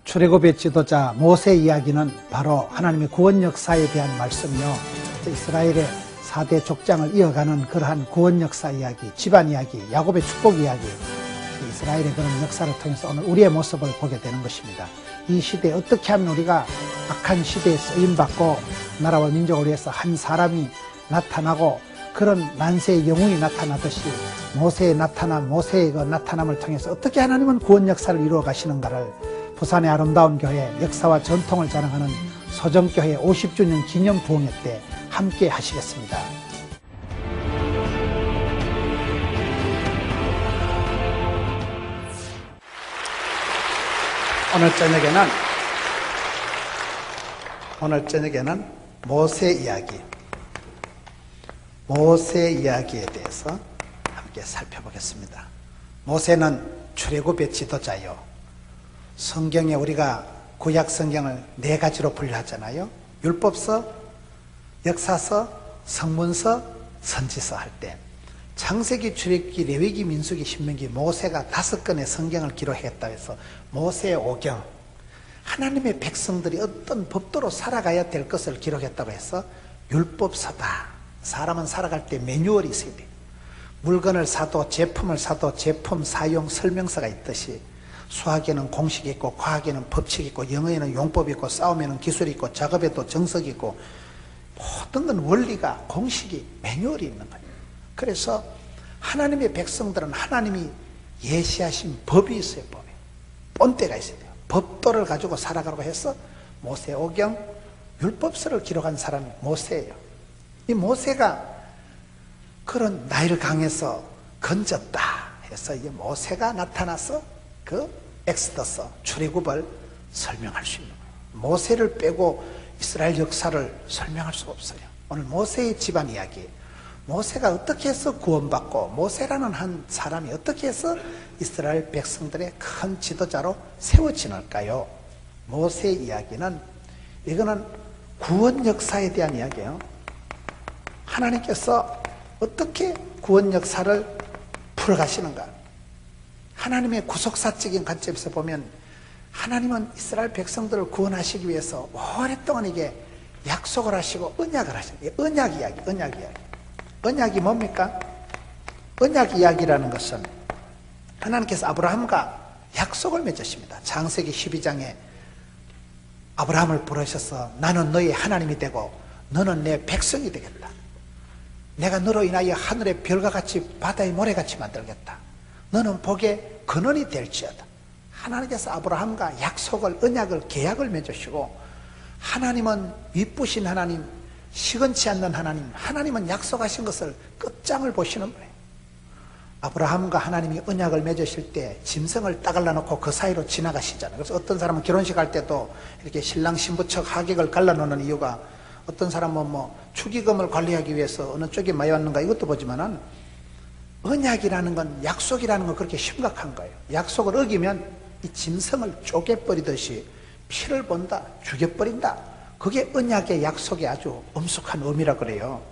출애굽의 지도자 모세 이야기는 바로 하나님의 구원 역사에 대한 말씀이요, 이스라엘의 4대 족장을 이어가는 그러한 구원 역사 이야기, 집안 이야기, 야곱의 축복 이야기, 이스라엘의 그런 역사를 통해서 오늘 우리의 모습을 보게 되는 것입니다. 이 시대에 어떻게 하면 우리가 악한 시대에 쓰임받고 나라와 민족을 위해서 한 사람이 나타나고 그런 만세의 영웅이 나타나듯이 모세의 그 나타남을 통해서 어떻게 하나님은 구원 역사를 이루어 가시는가를 부산의 아름다운 교회, 역사와 전통을 자랑하는 소정교회 50주년 기념 부흥회 때 함께 하시겠습니다. 오늘 저녁에는 모세 이야기에 대해서 함께 살펴보겠습니다. 모세는 출애굽의 지도자요, 성경에 우리가 구약 성경을 4가지로 분류하잖아요. 율법서, 역사서, 성문서, 선지서 할 때 창세기, 출애굽기, 레위기, 민수기, 신명기, 모세가 5건의 성경을 기록했다고 해서 모세의 오경, 하나님의 백성들이 어떤 법도로 살아가야 될 것을 기록했다고 해서 율법서다. 사람은 살아갈 때 매뉴얼이 있어야 돼요. 물건을 사도, 제품을 사도 제품 사용 설명서가 있듯이 수학에는 공식이 있고, 과학에는 법칙이 있고, 영어에는 용법이 있고, 싸움에는 기술이 있고, 작업에도 정석이 있고, 모든 건 원리가, 공식이, 매뉴얼이 있는 거예요. 그래서 하나님의 백성들은 하나님이 예시하신 법이 있어요. 법이 본때가 있어야 돼요. 법도를 가지고 살아가라고 해서 모세오경, 율법서를 기록한 사람이 모세예요. 이 모세가 그런 나일 강에서 건졌다 해서 이제 모세가 나타나서 그 엑스더서, 출애굽을 설명할 수 있는 거예요. 모세를 빼고 이스라엘 역사를 설명할 수가 없어요. 오늘 모세의 집안 이야기, 모세가 어떻게 해서 구원받고 모세라는 한 사람이 어떻게 해서 이스라엘 백성들의 큰 지도자로 세워지는가요? 모세 이야기는, 이거는 구원 역사에 대한 이야기예요. 하나님께서 어떻게 구원 역사를 풀어가시는가? 하나님의 구속사적인 관점에서 보면 하나님은 이스라엘 백성들을 구원하시기 위해서 오랫동안 이게 약속을 하시고 언약을 하시는, 언약 이야기. 언약이 뭡니까? 언약 이야기라는 것은 하나님께서 아브라함과 약속을 맺으십니다. 창세기 12장에 아브라함을 부르셔서 나는 너의 하나님이 되고 너는 내 백성이 되겠다. 내가 너로 인하여 하늘의 별과 같이 바다의 모래같이 만들겠다. 너는 복의 근원이 될지어다. 하나님께서 아브라함과 약속을, 언약을, 계약을 맺으시고, 하나님은 이쁘신 하나님, 시건치 않는 하나님, 하나님은 약속하신 것을 끝장을 보시는 거예요. 아브라함과 하나님이 언약을 맺으실 때 짐승을 따갈라 놓고 그 사이로 지나가시잖아요. 그래서 어떤 사람은 결혼식 할 때도 이렇게 신랑 신부측 하객을 갈라놓는 이유가, 어떤 사람은 축의금을 관리하기 위해서 어느 쪽이 많이 왔는가 이것도 보지만은, 언약이라는 건, 약속이라는 건 그렇게 심각한 거예요. 약속을 어기면 이 짐승을 쪼개버리듯이 피를 본다, 죽여버린다. 그게 언약의 약속의 아주 엄숙한 의미라 그래요.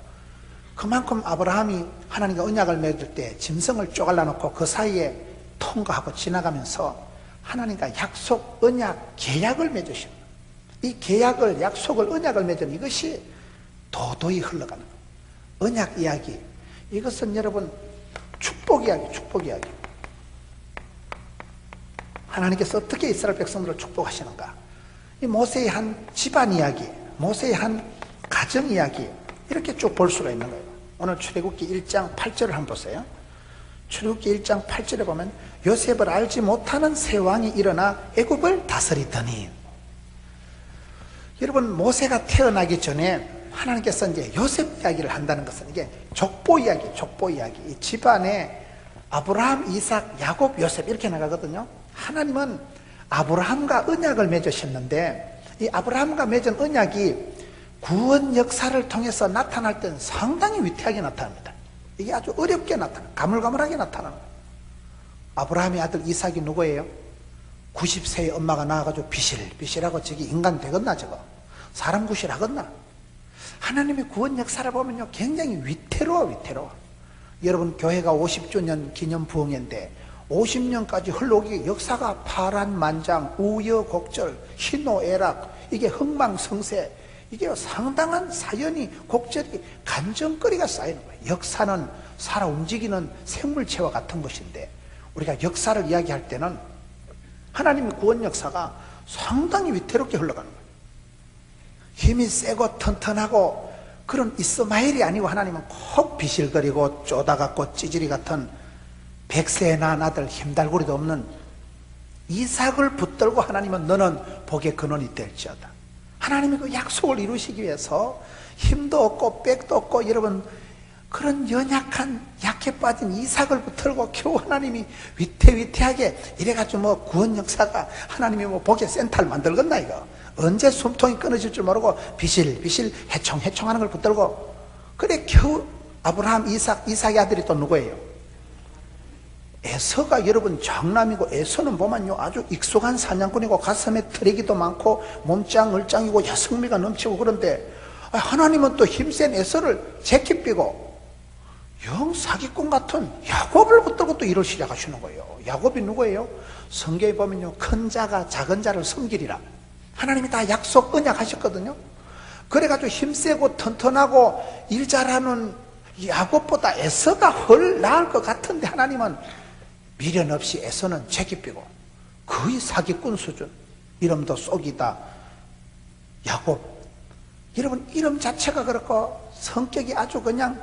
그만큼 아브라함이 하나님과 언약을 맺을 때 짐승을 쪼갈라 놓고 그 사이에 통과하고 지나가면서 하나님과 약속, 언약, 계약을 맺으십니다. 이 계약을, 약속을, 언약을 맺으면 이것이 도도히 흘러가는 거예요. 언약 이야기, 이것은 여러분 축복 이야기. 하나님께서 어떻게 이스라엘 백성들을 축복하시는가? 이 모세의 한 집안 이야기, 모세의 한 가정 이야기, 이렇게 쭉 볼 수가 있는 거예요. 오늘 출애굽기 1장 8절을 한번 보세요. 출애굽기 1장 8절에 보면 요셉을 알지 못하는 새 왕이 일어나 애굽을 다스리더니, 여러분 모세가 태어나기 전에 하나님께서 이제 요셉 이야기를 한다는 것은 이게 족보 이야기. 이 집안에 아브라함, 이삭, 야곱, 요셉 이렇게 나가거든요. 하나님은 아브라함과 언약을 맺으셨는데, 이 아브라함과 맺은 언약이 구원 역사를 통해서 나타날 때는 상당히 위태하게 나타납니다. 이게 아주 어렵게 가물가물하게 나타나는 거예요. 아브라함의 아들 이삭이 누구예요? 90세의 엄마가 나와가지고 비실비실하고 저기 인간 되겠나, 저거? 사람 구실하겠나? 하나님의 구원 역사를 보면요, 굉장히 위태로워. 여러분, 교회가 50주년 기념 부흥회인데 50년까지 흘러오기 역사가 파란만장, 우여곡절, 희노애락, 이게 흥망성쇠, 이게 상당한 사연이, 곡절이, 간증거리가 쌓이는 거예요. 역사는 살아 움직이는 생물체와 같은 것인데, 우리가 역사를 이야기할 때는 하나님의 구원 역사가 상당히 위태롭게 흘러가는 거예요. 힘이 세고 튼튼하고 그런 이스마엘이 아니고 하나님은 콕 비실거리고 쪼다갖고 찌질이 같은 백세에 낳은 아들 힘달고리도 없는 이삭을 붙들고 하나님은 너는 복의 근원이 될지어다. 하나님이 그 약속을 이루시기 위해서 힘도 없고 빽도 없고 여러분 그런 연약한 약해 빠진 이삭을 붙들고 겨우 하나님이 위태위태하게 이래가지고 뭐 구원 역사가 하나님이 뭐 복의 센터를 만들겠나 이거. 언제 숨통이 끊어질 줄 모르고 비실비실 해총해총하는 걸 붙들고 그래 겨우 아브라함 이삭의 아들이 또 누구예요? 에서가 여러분 장남이고 에서는 보면요 아주 익숙한 사냥꾼이고 가슴에 트레기도 많고 몸짱 얼짱이고 여성미가 넘치고 그런데 하나님은 또 힘센 에서를 제끼삐고 영 사기꾼 같은 야곱을 붙들고 또 일을 시작하시는 거예요. 야곱이 누구예요? 성경에 보면요 큰 자가 작은 자를 섬기리라. 하나님이 다 약속 언약하셨거든요. 그래가지고 힘세고 튼튼하고 일 잘하는 야곱보다 에서가 훨 나을 것 같은데 하나님은 미련 없이 에서는 제끼삐고 거의 사기꾼 수준. 이름도 쏙이다 야곱. 여러분 이름 자체가 그렇고 성격이 아주 그냥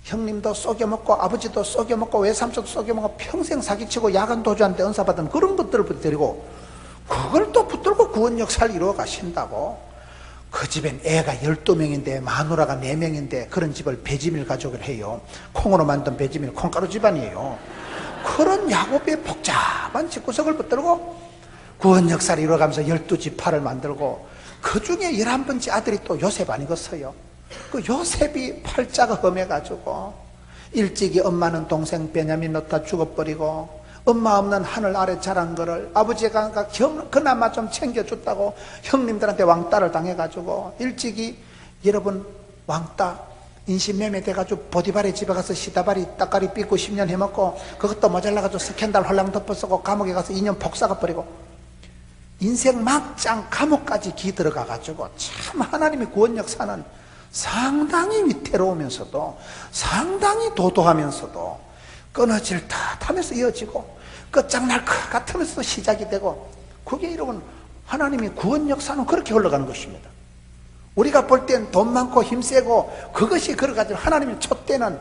형님도 쏘겨먹고 아버지도 쏘겨먹고 외삼촌도 쏘겨먹고 평생 사기치고 야간 도주한테 은사받은 그런 것들을 붙들고 그걸 또 붙들고 구원 역사를 이루어 가신다고. 그 집엔 애가 12명인데 마누라가 4명인데 그런 집을 배지밀 가족을 해요. 콩으로 만든 배지밀 콩가루 집안이에요. 그런 야곱의 복잡한 집구석을 붙들고 구원 역사를 이루어가면서 12지파를 만들고 그 중에 11번째 아들이 또 요셉 아니겠어요? 그 요셉이 팔자가 험해가지고 일찍이 엄마는 동생 베냐민 놓다 죽어버리고 엄마 없는 하늘 아래 자란 거를 아버지가 그나마 좀 챙겨줬다고 형님들한테 왕따를 당해가지고 일찍이 여러분 왕따 인신매매 돼가지고 보디발의 집에 가서 시다발이 따까리 삐고 10년 해먹고 그것도 모자라가지고 스캔들 홀랑 덮어쓰고 감옥에 가서 2년 복사가 버리고 인생 막장 감옥까지 기 들어가가지고 참 하나님의 구원 역사는 상당히 위태로우면서도 상당히 도도하면서도 끊어질 듯 하면서 이어지고 끝장날 것 같으면서도 시작이 되고 그게 여러분 하나님의 구원 역사는 그렇게 흘러가는 것입니다. 우리가 볼 땐 돈 많고 힘세고 그것이 그래가지고 하나님의 촛대는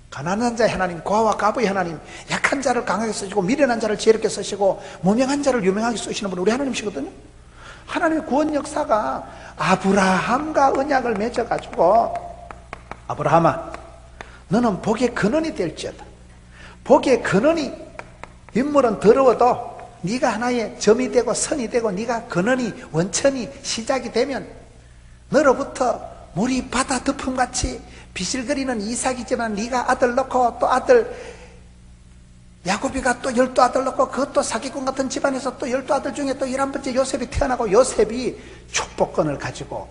가난한 자의 하나님, 고아와 가부의 하나님, 약한 자를 강하게 쓰시고 미련한 자를 지혜롭게 쓰시고 무명한 자를 유명하게 쓰시는 분이 우리 하나님이시거든요. 하나님의 구원 역사가 아브라함과 언약을 맺어가지고 아브라함아 너는 복의 근원이 될지어다. 복의 근원이 인물은 더러워도 네가 하나의 점이 되고 선이 되고 네가 근원이 원천이 시작이 되면 너로부터 물이 바다 덮음같이 비실거리는 이삭이지만 네가 아들 낳고 또 아들 야곱이가 또 12아들 낳고 그것도 사기꾼 같은 집안에서 또 12아들 중에 또 11번째 요셉이 태어나고 요셉이 축복권을 가지고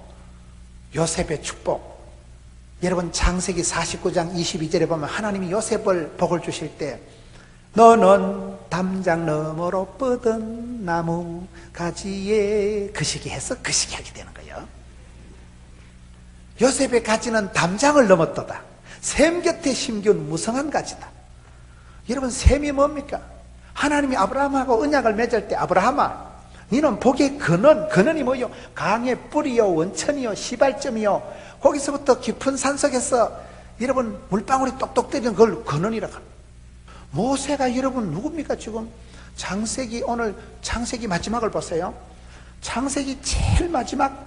요셉의 축복. 여러분 창세기 49장 22절에 보면 하나님이 요셉을 복을 주실 때 너는 담장 너머로 뻗은 나무 가지에 그 시기 해서 그 시기 하게 되는 거예요. 요셉의 가지는 담장을 넘었도다. 샘 곁에 심기운 무성한 가지다. 여러분 셈이 뭡니까? 하나님이 아브라함하고 언약을 맺을 때 아브라함아 너는 복의 근원이 뭐요? 강의 뿌리요 원천이요 시발점이요 거기서부터 깊은 산속에서 여러분 물방울이 똑똑 때리는 그걸 근원이라고 합니다. 모세가 여러분 누굽니까? 지금 창세기 오늘 창세기 마지막을 보세요. 창세기 제일 마지막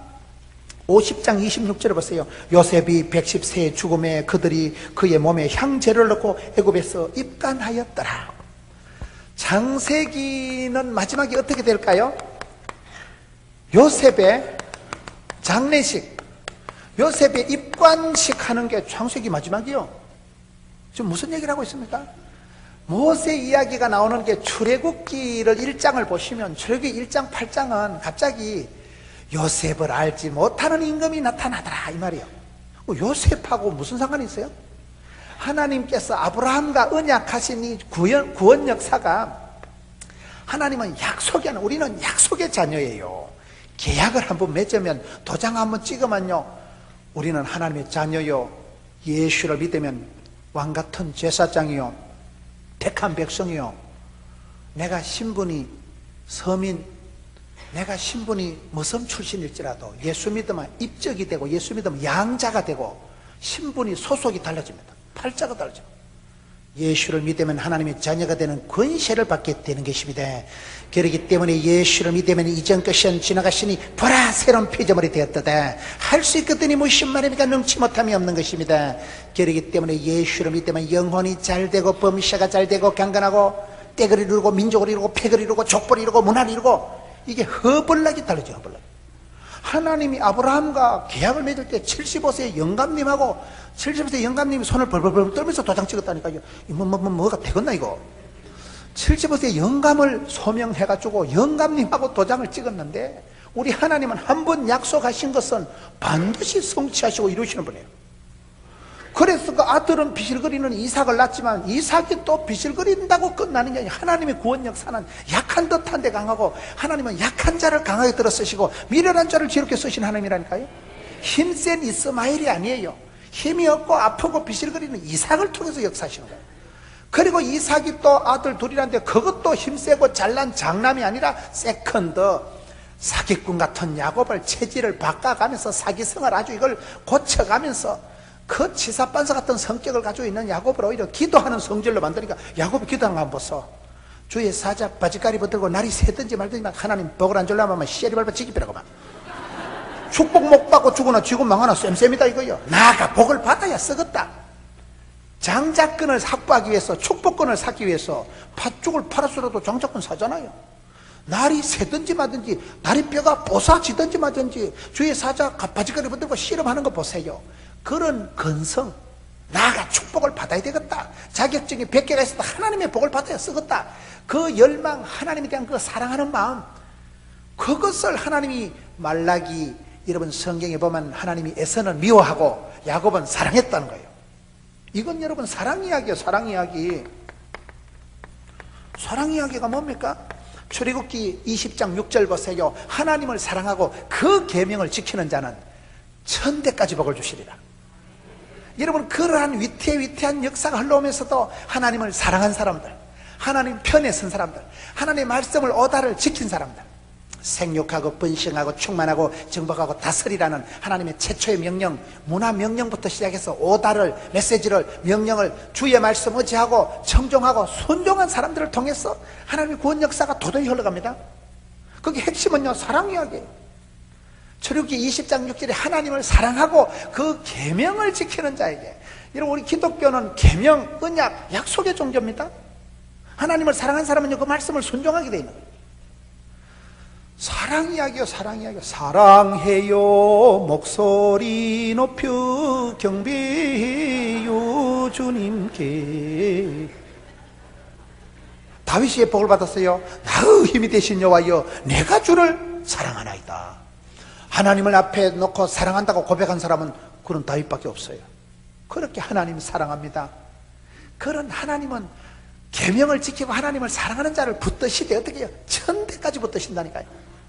50장 26절에 보세요. 요셉이 110세의 죽음에 그들이 그의 몸에 향재를 넣고 애굽에서 입간하였더라. 창세기는 마지막이 어떻게 될까요? 요셉의 장례식, 요셉의 입관식 하는 게 창세기 마지막이요. 지금 무슨 얘기를 하고 있습니까? 모세 이야기가 나오는 게 출애굽기를 1장을 보시면 출애굽기 1장 8장은 갑자기 요셉을 알지 못하는 임금이 나타나더라 이 말이에요. 요셉하고 무슨 상관이 있어요? 하나님께서 아브라함과 언약하신 이 구원 역사가, 하나님은 약속이 아니라 우리는 약속의 자녀예요. 계약을 한번 맺으면, 도장 한번 찍으면요, 우리는 하나님의 자녀요, 예수를 믿으면 왕같은 제사장이요, 택한 백성이요, 내가 신분이 서민, 내가 신분이 무슨 출신일지라도 예수 믿으면 입적이 되고, 예수 믿으면 양자가 되고, 신분이 소속이 달라집니다. 팔자가 달라집니다. 예수를 믿으면 하나님의 자녀가 되는 권세를 받게 되는 것입니다. 그렇기 때문에 예수를 믿으면 이전 것은 지나가시니 보라 새로운 피조물이 되었다. 할 수 있거든이 무슨 말입니까? 능치 못함이 없는 것입니다. 그렇기 때문에 예수를 믿으면 영혼이 잘되고, 범사가 잘되고, 강건하고, 떼를 이루고, 민족을 이루고, 팩을 이루고, 족보를 이루고, 문화를 이루고, 이게 허벌나게 달라져요. 허벌나게. 하나님이 아브라함과 계약을 맺을 때 75세의 영감님하고 70세 영감님이 손을 벌벌벌 떨면서 도장 찍었다니까요. 뭐가 되겠나 이거. 75세 영감을 소명해가지고 영감님하고 도장을 찍었는데, 우리 하나님은 한 번 약속하신 것은 반드시 성취하시고 이루시는 분이에요. 그래서 그 아들은 비실거리는 이삭을 낳지만 이삭이 또 비실거린다고 끝나는 게 아니라, 하나님의 구원 역사는 약한 듯한데 강하고, 하나님은 약한 자를 강하게 들어 쓰시고 미련한 자를 지롭게 쓰신 하나님이라니까요. 힘센 이스마엘이 아니에요. 힘이 없고 아프고 비실거리는 이삭을 통해서 역사하시는 거예요. 그리고 이삭이 또 아들 둘이란데, 그것도 힘세고 잘난 장남이 아니라 세컨드, 사기꾼 같은 야곱을 체질을 바꿔가면서 사기성을 아주 이걸 고쳐가면서 그 치사반사 같은 성격을 가지고 있는 야곱을 오히려 기도하는 성질로 만드니까, 야곱이 기도하는 거 한번 보소. 주의 사자 바지가리 붙들고 날이 새든지 말든지 하나님 복을 안 주려면 씨알이 밟아 지기비라고 막. 축복 못 받고 죽으나 쥐고 망하나 쌤쌤이다 이거요. 나가 복을 받아야 쓰겠다. 장자권을 확보하기 위해서, 축복권을 사기 위해서 팥죽을 팔았어도 장자권 사잖아요. 날이 새든지 마든지, 다리뼈가 뽀사지든지 마든지 주의 사자 바지가리 붙들고 씨름하는 거 보세요. 그런 근성, 나가 축복을 받아야 되겠다, 자격증이 100개가 있어도 하나님의 복을 받아야 쓰겠다, 그 열망, 하나님에 대한 그 사랑하는 마음, 그것을 하나님이 말라기, 여러분 성경에 보면 하나님이 에서는 미워하고 야곱은 사랑했다는 거예요. 이건 여러분 사랑 이야기예요. 사랑 이야기. 사랑 이야기가 뭡니까? 출애굽기 20장 6절 보세요. 하나님을 사랑하고 그 계명을 지키는 자는 천대까지 복을 주시리라. 여러분, 그러한 위태위태한 역사가 흘러오면서도 하나님을 사랑한 사람들, 하나님 편에 선 사람들, 하나님의 말씀을 오다를 지킨 사람들, 생육하고 번성하고 충만하고 정복하고 다스리라는 하나님의 최초의 명령, 문화 명령부터 시작해서 오다를, 메시지를, 명령을 주의 말씀 의지하고 청종하고 순종한 사람들을 통해서 하나님의 구원 역사가 도저히 흘러갑니다. 그게 핵심은요, 사랑 이야기예요. 출애굽기 20장 6절에 하나님을 사랑하고 그 계명을 지키는 자에게, 여러분, 우리 기독교는 계명, 언약, 약속의 종교입니다. 하나님을 사랑한 사람은요, 그 말씀을 순종하게 되어 있는 거예요. 사랑 이야기요, 사랑 이야기요. 사랑해요, 목소리 높여 경배해요 주님께. 다윗이 복을 받았어요. 나의 힘이 되신 여호와여, 내가 주를 사랑하나이다. 하나님을 앞에 놓고 사랑한다고 고백한 사람은 그런 다윗밖에 없어요. 그렇게 하나님 사랑합니다. 그런 하나님은 계명을 지키고 하나님을 사랑하는 자를 붙드시되 어떻게 해요? 천대까지 붙드신다니까요.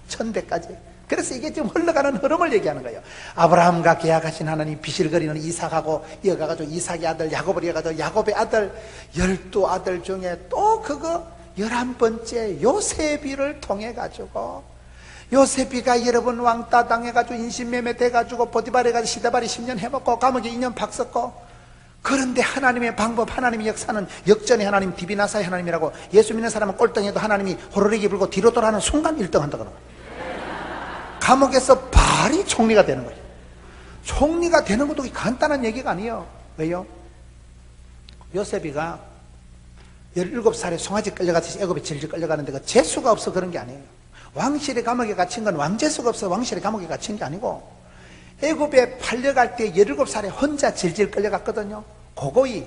천대까지. 그래서 이게 지금 흘러가는 흐름을 얘기하는 거예요. 아브라함과 계약하신 하나님, 비실거리는 이삭하고 이어가가지고 이삭의 아들 야곱을 이어가지고 야곱의 아들 12아들 중에 또 그거 11번째 요셉이를 통해 가지고, 요셉이가 여러분 왕따 당해가지고 인신매매 돼가지고 보디발에 가서 시다발이 10년 해먹고 감옥에 2년 박 썼고, 그런데 하나님의 방법, 하나님의 역사는 역전의 하나님, 디비나사의 하나님이라고, 예수 믿는 사람은 꼴등해도 하나님이 호로리기 불고 뒤로 돌아가는 순간 1등 한다고 그러는 거예요. 감옥에서 발이 총리가 되는 거예요. 총리가 되는 것도 간단한 얘기가 아니에요. 왜요? 요셉이가 17살에 송아지 끌려가서 애굽에 질질 끌려가는데 그 재수가 없어 그런 게 아니에요. 왕실의 감옥에 갇힌 건 왕재수가 없어 왕실의 감옥에 갇힌 게 아니고, 애굽에 팔려갈 때 17살에 혼자 질질 끌려갔거든요. 고고이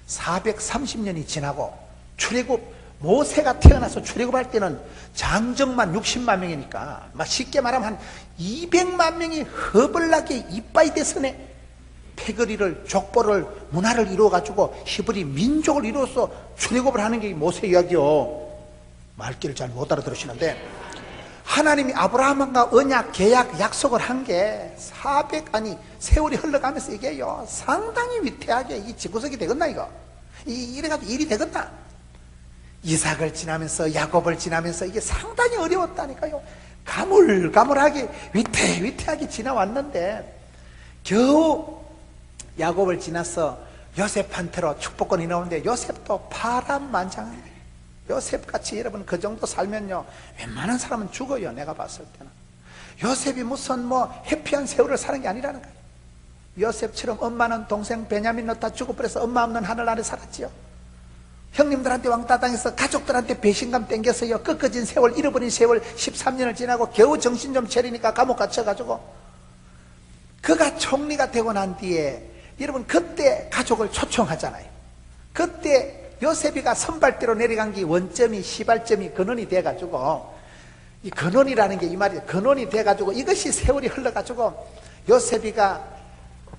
430년이 지나고, 출애굽, 모세가 태어나서 출애굽할 때는 장정만 60만 명이니까 막 쉽게 말하면 한 200만 명이 허벌나게 이빠이 대선에 패거리를, 족보를, 문화를 이루어가지고 히브리 민족을 이루어서 출애굽을 하는 게 모세 이야기요. 말귀를 잘 못 알아들으시는데, 하나님이 아브라함과 언약, 계약, 약속을 한 게 세월이 흘러가면서 이게요, 상당히 위태하게 이 지구석이 되겠나, 이거? 이래가지고 일이 되겠나? 이삭을 지나면서, 야곱을 지나면서 이게 상당히 어려웠다니까요. 가물가물하게, 위태하게 지나왔는데, 겨우 야곱을 지나서 요셉한테로 축복권이 나오는데, 요셉도 파란만장합니다. 요셉같이 여러분 그 정도 살면요, 웬만한 사람은 죽어요. 내가 봤을 때는. 요셉이 무슨 해피한 세월을 사는 게 아니라는 거예요. 요셉처럼 엄마는 동생 베냐민 넣다 죽어버려서 엄마 없는 하늘 아래 살았지요. 형님들한테 왕따 당해서 가족들한테 배신감 땡겨서요, 꺾어진 세월, 잃어버린 세월 13년을 지나고 겨우 정신 좀 차리니까 감옥 갇혀가지고, 그가 총리가 되고 난 뒤에 여러분 그때 가족을 초청하잖아요. 그때 요셉이가 선발대로 내려간 게 원점이, 시발점이 근원이 돼가지고, 이 근원이라는 게 이 말이에요. 근원이 돼가지고 이것이 세월이 흘러가지고 요셉이가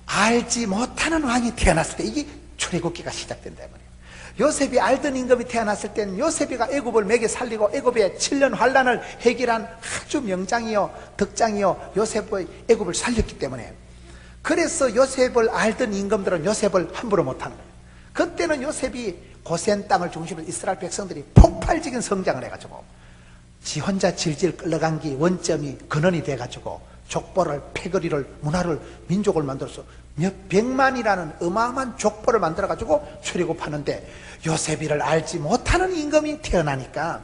알지 못하는 왕이 태어났을 때 이게 출애굽기가 시작된다 말이에요. 요셉이 알던 임금이 태어났을 때는 요셉이가 애굽을 먹여 살리고 애굽의 7년 환란을 해결한 아주 명장이요, 덕장이요, 요셉의 애굽을 살렸기 때문에, 그래서 요셉을 알던 임금들은 요셉을 함부로 못하는 거예요. 그때는 요셉이 고센 땅을 중심으로 이스라엘 백성들이 폭발적인 성장을 해가지고 지 혼자 질질 끌려간 게 원점이 근원이 돼가지고 족보를, 패거리를, 문화를, 민족을 만들어서 몇 백만이라는 어마어마한 족보를 만들어가지고 출애굽하는데, 요셉이를 알지 못하는 임금이 태어나니까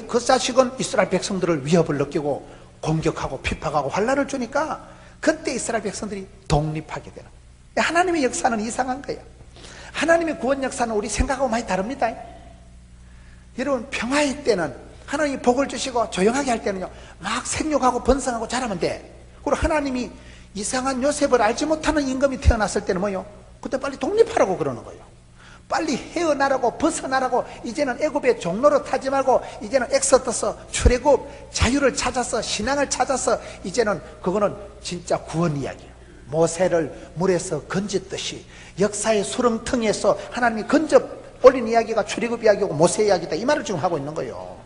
그 자식은 이스라엘 백성들을 위협을 느끼고 공격하고 핍박하고 환란을 주니까 그때 이스라엘 백성들이 독립하게 되는 거예요. 하나님의 역사는 이상한 거예요. 하나님의 구원 역사는 우리 생각하고 많이 다릅니다. 여러분, 평화의 때는 하나님이 복을 주시고 조용하게 할 때는요, 막 생육하고 번성하고 자라면 돼. 그리고 하나님이 이상한 요셉을 알지 못하는 임금이 태어났을 때는 뭐요? 그때 빨리 독립하라고 그러는 거예요. 빨리 헤어나라고, 벗어나라고. 이제는 애굽의 종로로 타지 말고 이제는 엑소더스, 출애굽, 자유를 찾아서, 신앙을 찾아서, 이제는 그거는 진짜 구원 이야기예요. 모세를 물에서 건졌듯이 역사의 수렁텅이에서 하나님이 건져 올린 이야기가 출애굽 이야기고 모세 이야기다, 이 말을 지금 하고 있는 거예요.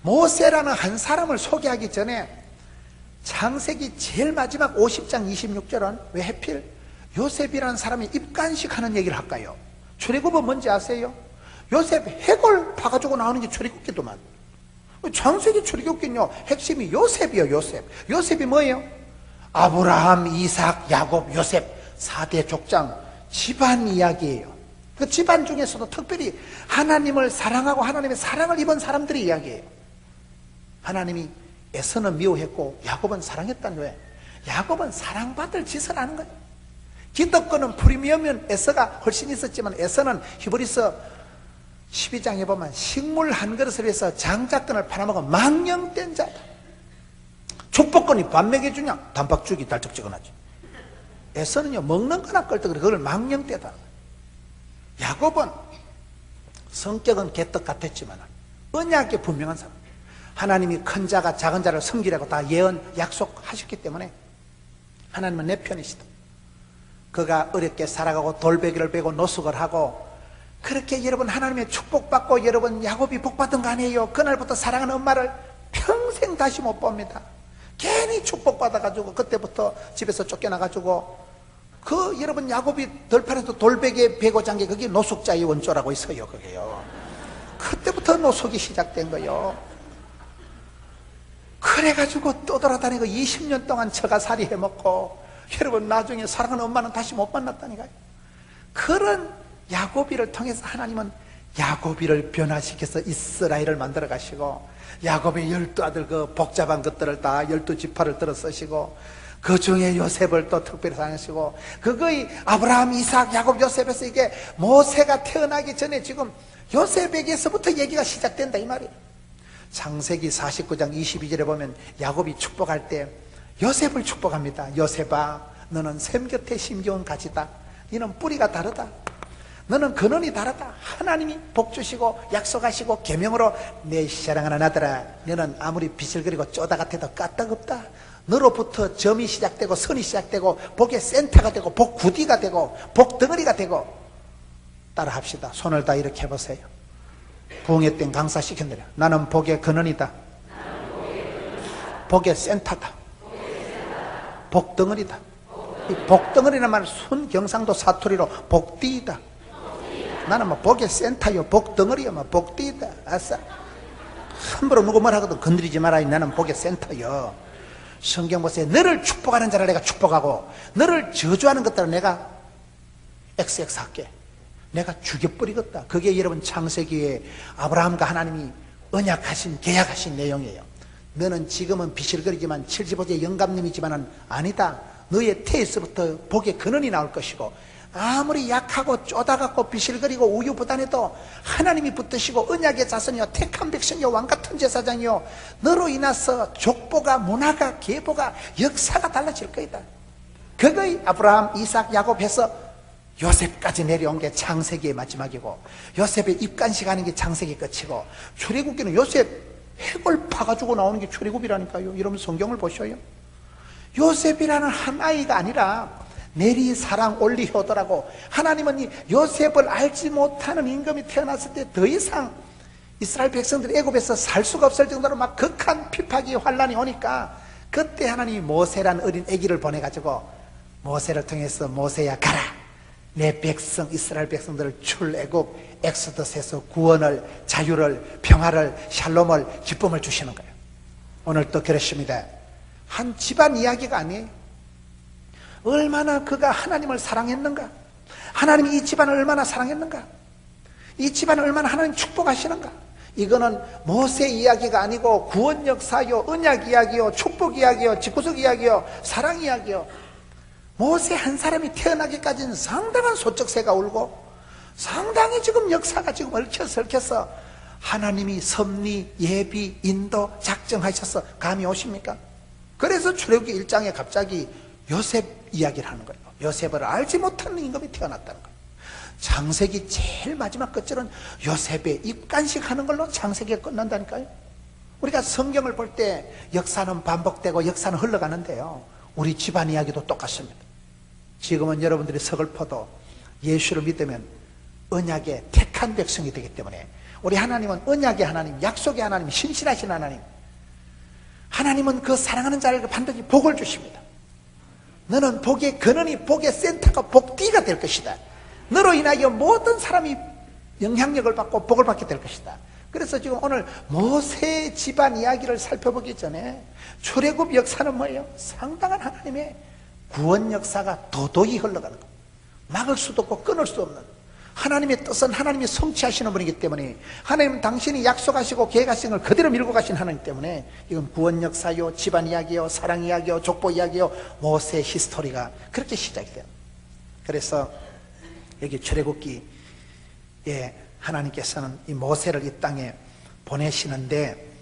모세라는 한 사람을 소개하기 전에 창세기 제일 마지막 50장 26절은 왜 하필 요셉이라는 사람이 입간식 하는 얘기를 할까요? 출애굽은 뭔지 아세요? 요셉 해골 파가지고 나오는 게 출애굽기도만. 창세기 출애굽기는요, 핵심이 요셉이요. 요셉이 뭐예요? 아브라함, 이삭, 야곱, 요셉 4대 족장 집안 이야기예요. 그 집안 중에서도 특별히 하나님을 사랑하고 하나님의 사랑을 입은 사람들의 이야기예요. 하나님이 에서는 미워했고 야곱은 사랑했다는 거예요. 야곱은 사랑받을 짓을 하는 거예요. 기득권은 프리미엄은 에서가 훨씬 있었지만, 에서는 히브리서 12장에 보면 식물 한 그릇을 위해서 장자권을 팔아먹은 망령된 자다. 축복권이 밥 먹여주냐? 단박죽이 달짝지근하지. 에서는요, 먹는 거나 껄떡거려. 그걸 망령되다. 야곱은 성격은 개떡 같았지만 언약에 분명한 사람. 하나님이 큰 자가 작은 자를 섬기라고 다 예언, 약속하셨기 때문에 하나님은 내 편이시다. 그가 어렵게 살아가고 돌베개를 베고 노숙을 하고, 그렇게 여러분 하나님의 축복받고 여러분 야곱이 복받은 거 아니에요? 그날부터 사랑하는 엄마를 평생 다시 못 봅니다. 괜히 축복받아가지고 그때부터 집에서 쫓겨나가지고, 그 여러분 야곱이 덜판에서 돌베개 베고 잔 게 그게 노숙자의 원조라고 있어요. 그게요. 그때부터 노숙이 시작된 거예요. 그래가지고 떠돌아다니고 20년 동안 처가살이 해먹고, 여러분 나중에 사랑하는 엄마는 다시 못 만났다니까요. 그런 야곱이를 통해서 하나님은 야곱이를 변화시켜서 이스라엘을 만들어 가시고, 야곱의 12아들 그 복잡한 것들을 다 12지파를 들어 쓰시고, 그 중에 요셉을 또 특별히 사랑하시고, 그거의 아브라함, 이삭, 야곱, 요셉에서 이게 모세가 태어나기 전에 지금 요셉에게서부터 얘기가 시작된다 이 말이에요. 창세기 49장 22절에 보면 야곱이 축복할 때 요셉을 축복합니다. 요셉아, 너는 샘 곁에 심겨온 가지다. 너는 뿌리가 다르다. 너는 근원이 다르다. 하나님이 복 주시고 약속하시고 계명으로 내 사랑하는 아들아, 너는 아무리 비실거리고 쪼다 같아도 까딱없다. 너로부터 점이 시작되고 선이 시작되고 복의 센터가 되고 복 구디가 되고 복 덩어리가 되고. 따라 합시다. 손을 다 이렇게 해보세요. 부흥회 때 강사시켰느라. 나는 복의 근원이다. 복의 센터다. 복 덩어리다. 이 복 덩어리란 말은 순경상도 사투리로 복띠이다. 나는 뭐 복의 센터요, 복 덩어리요, 뭐 복띠이다. 아싸. 함부로 누구 말 하거든 건드리지 마라. 나는 복의 센터요. 성경 보세요. 너를 축복하는 자를 내가 축복하고 너를 저주하는 것들은 내가 XX 할게. 내가 죽여버리겠다. 그게 여러분 창세기에 아브라함과 하나님이 언약하신 계약하신 내용이에요. 너는 지금은 비실거리지만 75세 영감님이지만은 아니다. 너의 태에서부터 복의 근원이 나올 것이고 아무리 약하고 쪼다갖고 비실거리고 우유부단해도 하나님이 붙드시고 언약의 자손이요 택한 백성이요 왕같은 제사장이요 너로 인해서 족보가 문화가 계보가 역사가 달라질 거이다. 그거의 아브라함 이삭 야곱 해서 요셉까지 내려온 게 창세기의 마지막이고 요셉의 입간식 하는 게 창세기 끝이고 출애굽기는 요셉 핵을 파가지고 나오는 게 출애굽이라니까요. 이러면 성경을 보셔요. 요셉이라는 한 아이가 아니라 내리 사랑 올리 효도라고 하나님은 이 요셉을 알지 못하는 임금이 태어났을 때 더 이상 이스라엘 백성들이 애굽에서 살 수가 없을 정도로 막 극한 핍박이 환란이 오니까 그때 하나님이 모세란 어린 아기를 보내가지고 모세를 통해서 모세야 가라. 내 백성 이스라엘 백성들을 출애굽 엑소더스에서 구원을 자유를 평화를 샬롬을 기쁨을 주시는 거예요. 오늘 또 그렇습니다. 한 집안 이야기가 아니에요. 얼마나 그가 하나님을 사랑했는가, 하나님이 이 집안을 얼마나 사랑했는가, 이 집안을 얼마나 하나님 축복하시는가. 이거는 모세 이야기가 아니고 구원 역사요, 언약 이야기요, 축복 이야기요, 집구석 이야기요, 사랑 이야기요. 모세 한 사람이 태어나기까지는 상당한 소쩍새가 울고 상당히 지금 역사가 지금 얽혀서 하나님이 섭리, 예비, 인도, 작정하셔서 감이 오십니까? 그래서 출애굽기 1장에 갑자기 요셉 이야기를 하는 거예요. 요셉을 알지 못하는 임금이 태어났다는 거예요. 창세기 제일 마지막 끝절은 요셉의 입간식 하는 걸로 창세기가 끝난다니까요. 우리가 성경을 볼 때 역사는 반복되고 역사는 흘러가는데요, 우리 집안 이야기도 똑같습니다. 지금은 여러분들이 서글퍼도 예수를 믿으면 언약의 택한 백성이 되기 때문에 우리 하나님은 언약의 하나님, 약속의 하나님, 신실하신 하나님, 하나님은 그 사랑하는 자에게 반드시 복을 주십니다. 너는 복의 근원이 복의 센터가 복띠가 될 것이다. 너로 인하여 모든 사람이 영향력을 받고 복을 받게 될 것이다. 그래서 지금 오늘 모세 집안 이야기를 살펴보기 전에 출애굽 역사는 뭐예요? 상당한 하나님의 구원 역사가 도도히 흘러가는 것, 막을 수도 없고 끊을 수 없는 하나님의 뜻은 하나님이 성취하시는 분이기 때문에 하나님은 당신이 약속하시고 계획하신 걸 그대로 밀고 가신 하나님 때문에 이건 구원 역사요, 집안 이야기요, 사랑 이야기요, 족보 이야기요, 모세 히스토리가 그렇게 시작이 돼요. 그래서 여기 출애굽기에 하나님께서는 이 모세를 이 땅에 보내시는데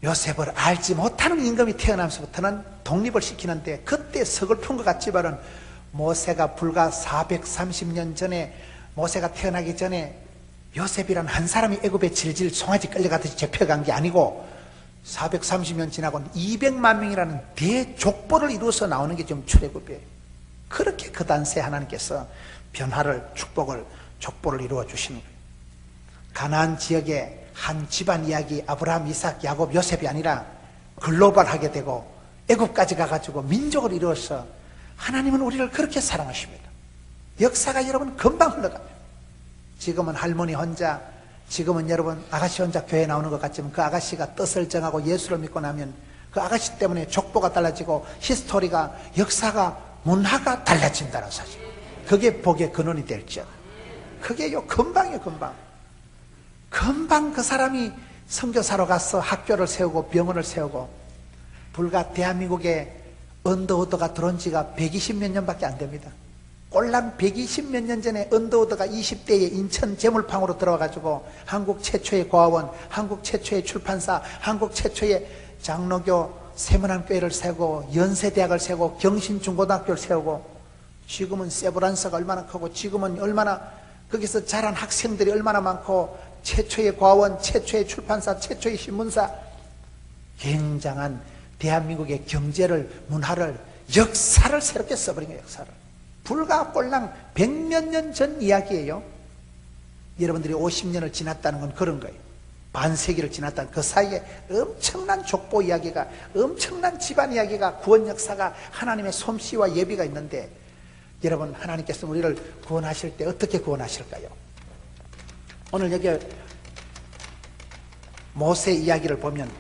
요셉을 알지 못하는 임금이 태어나면서부터는 독립을 시키는데 그때 서글픈 것 같지만은 모세가 불과 430년 전에 모세가 태어나기 전에 요셉이란 한 사람이 애굽에 질질 송아지 끌려가듯이 잡혀간 게 아니고 430년 지나고 200만 명이라는 대족보를 이루어서 나오는 게 지금 출애굽이에요. 그렇게 그 단세 하나님께서 변화를 축복을 족보를 이루어 주시는 거예요. 가나안 지역의 한 집안 이야기 아브라함, 이삭, 야곱, 요셉이 아니라 글로벌하게 되고 애굽까지 가가지고 민족을 이루어서 하나님은 우리를 그렇게 사랑하십니다. 역사가 여러분 금방 흘러갑니다. 지금은 할머니 혼자, 지금은 여러분 아가씨 혼자 교회 나오는 것 같지만 그 아가씨가 뜻을 정하고 예수를 믿고 나면 그 아가씨 때문에 족보가 달라지고 히스토리가, 역사가, 문화가 달라진다는 사실. 그게 복의 근원이 될지어다. 그게요 금방이에요. 금방 그 사람이 선교사로 가서 학교를 세우고 병원을 세우고, 불과 대한민국에 언더우드가 들어온 지가 120몇 년밖에 안 됩니다. 꼴랑 120몇 년 전에 언더우드가 20대에 인천 재물팡으로 들어와가지고 한국 최초의 고아원, 한국 최초의 출판사, 한국 최초의 장로교 세문안교회를 세우고 연세대학을 세우고 경신중고등학교를 세우고 지금은 세브란스가 얼마나 크고, 지금은 얼마나 거기서 자란 학생들이 얼마나 많고, 최초의 과원, 최초의 출판사, 최초의 신문사, 굉장한 대한민국의 경제를, 문화를, 역사를 새롭게 써버린 거예요. 역사를. 불과 꼴랑 100몇 년 전 이야기예요. 여러분들이 50년을 지났다는 건 그런 거예요. 반세기를 지났다는 그 사이에 엄청난 족보 이야기가, 엄청난 집안 이야기가, 구원 역사가, 하나님의 솜씨와 예비가 있는데, 여러분, 하나님께서 우리를 구원하실 때 어떻게 구원하실까요? 오늘 여기 모세 이야기를 보면,